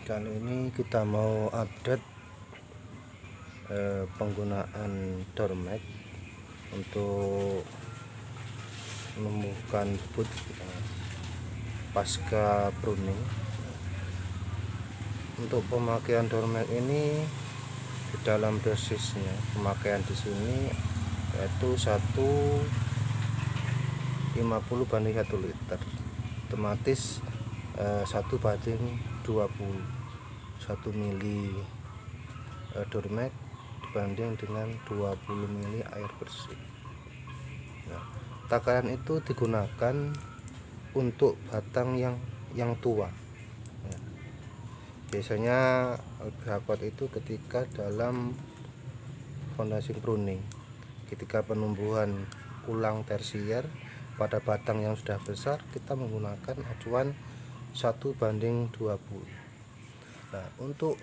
Kali ini kita mau update penggunaan Dormek untuk menumbuhkan bud pasca pruning. Untuk pemakaian Dormek ini di dalam dosisnya pemakaian di sini yaitu 1,50 banding 1 liter, otomatis 1/20, 1 mili Dormek dibanding dengan 20 mili air bersih. Nah, takaran itu digunakan untuk batang yang tua. Nah, biasanya lebih akurat itu ketika dalam fondasi pruning, ketika penumbuhan ulang tersier pada batang yang sudah besar, kita menggunakan acuan 1/20. Nah, untuk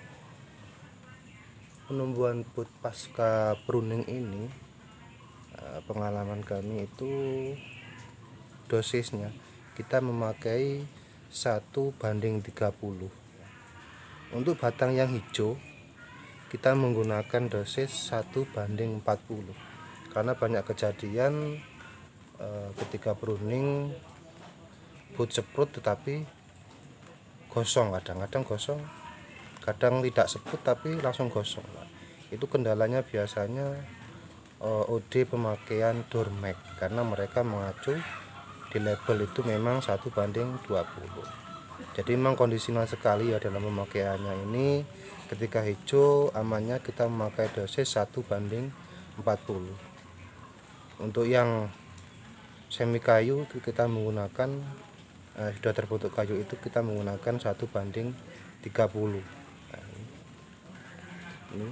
penumbuhan bud pasca pruning ini, pengalaman kami itu dosisnya kita memakai 1/30. Untuk batang yang hijau kita menggunakan dosis 1/40, karena banyak kejadian ketika pruning bud seprut tetapi gosong, kadang-kadang gosong, kadang tidak sebut tapi langsung gosong. Nah, itu kendalanya biasanya OD pemakaian Dormek, karena mereka mengacu di label itu memang 1/20. Jadi memang kondisional sekali ya dalam pemakaiannya ini. Ketika hijau amannya kita memakai dosis 1/40. Untuk yang semi kayu itu kita menggunakan sudah terbentuk kayu itu kita menggunakan 1/30. Ini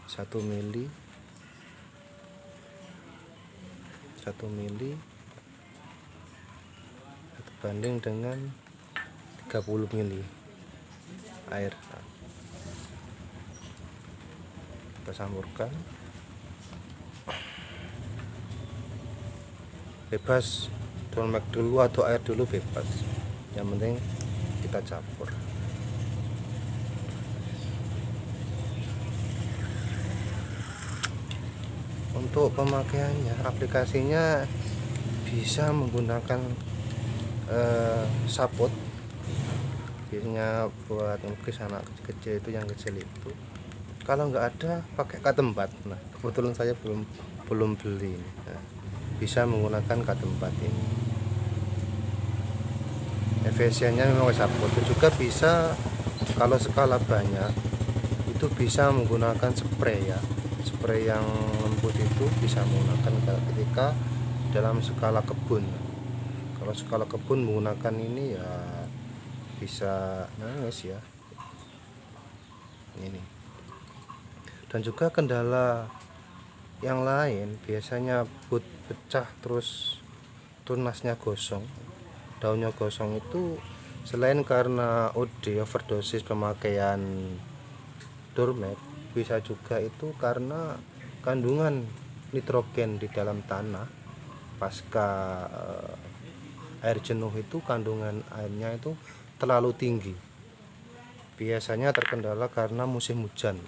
1 mili banding dengan 30 mili air. Kita campurkan, bebas Dormek dulu atau air dulu bebas, yang penting kita campur. Untuk pemakaiannya, aplikasinya bisa menggunakan sapot, biasanya buat ngelukis anak kecil itu, yang kecil itu. Kalau nggak ada pakai katembat. Nah, kebetulan saya belum beli. Nah, bisa menggunakan katembat ini. Efisiennya memang sapot. Itu juga bisa kalau skala banyak itu bisa menggunakan spray ya. Spray yang lembut itu bisa menggunakan ketika dalam skala kebun. Kalau skala kebun menggunakan ini ya bisa nangis ya ini. Dan juga kendala yang lain, biasanya bud pecah terus tunasnya gosong, daunnya gosong, itu selain karena OD overdosis pemakaian Dormek, bisa juga itu karena kandungan nitrogen di dalam tanah pasca air jenuh itu, kandungan airnya itu terlalu tinggi. Biasanya terkendala karena musim hujan,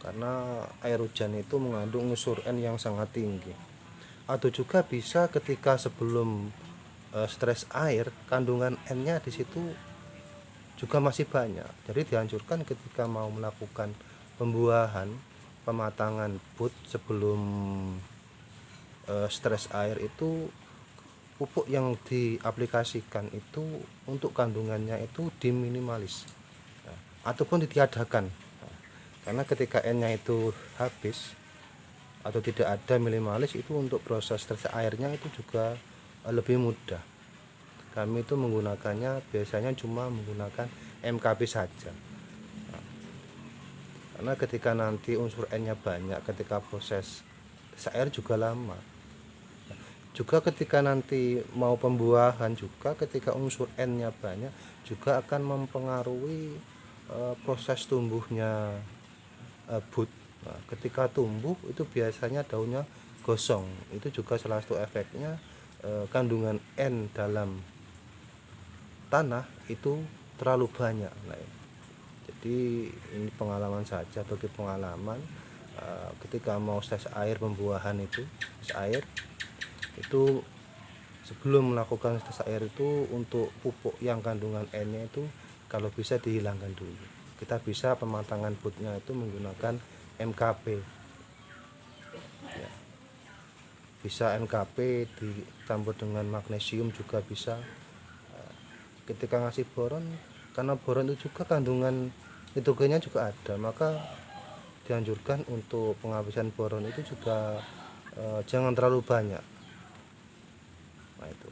karena air hujan itu mengandung unsur N yang sangat tinggi. Atau juga bisa ketika sebelum stres air, kandungan N-nya di situ juga masih banyak. Jadi dianjurkan ketika mau melakukan pembuahan, pematangan bud sebelum stres air itu, pupuk yang diaplikasikan itu untuk kandungannya itu diminimalis, ataupun ditiadakan. Karena ketika N-nya itu habis atau tidak ada minimalis, itu untuk proses stres airnya itu juga lebih mudah. Kami itu menggunakannya biasanya cuma menggunakan MKP saja. Karena ketika nanti unsur N-nya banyak, ketika proses air juga lama. Juga ketika nanti mau pembuahan juga, ketika unsur N-nya banyak juga akan mempengaruhi proses tumbuhnya bud. Nah, ketika tumbuh itu biasanya daunnya gosong. Itu juga salah satu efeknya, kandungan N dalam tanah itu terlalu banyak. Nah, Jadi ini pengalaman saja, bagi pengalaman ketika mau tes air pembuahan itu, tes air itu, sebelum melakukan tes air itu, untuk pupuk yang kandungan N-nya itu kalau bisa dihilangkan dulu. Kita bisa pematangan bootnya itu menggunakan MKP ya. Bisa MKP ditambah dengan magnesium juga bisa. Ketika ngasih boron, karena boron itu juga kandungan nitrogennya juga ada, maka dianjurkan untuk penghabisan boron itu juga jangan terlalu banyak. Nah itu,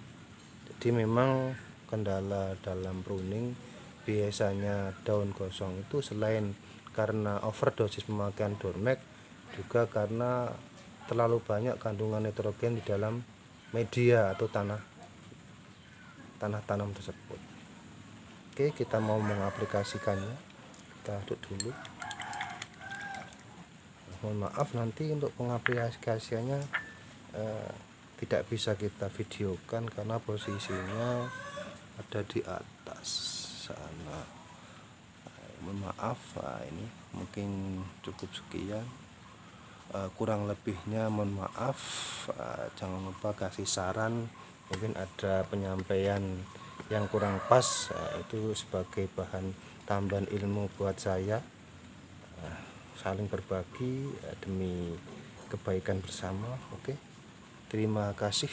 jadi memang kendala dalam pruning biasanya daun gosong itu selain karena overdosis pemakaian Dormek, juga karena terlalu banyak kandungan nitrogen di dalam media atau tanah tanam tersebut. Oke, kita mau mengaplikasikannya, kita aduk dulu. Mohon maaf nanti untuk pengaplikasiannya tidak bisa kita videokan karena posisinya ada di atas sana. Mohon maaf. Ini mungkin cukup sekian, kurang lebihnya mohon maaf. Jangan lupa kasih saran, mungkin ada penyampaian yang kurang pas, itu sebagai bahan tambahan ilmu buat saya, saling berbagi demi kebaikan bersama. Oke, terima kasih.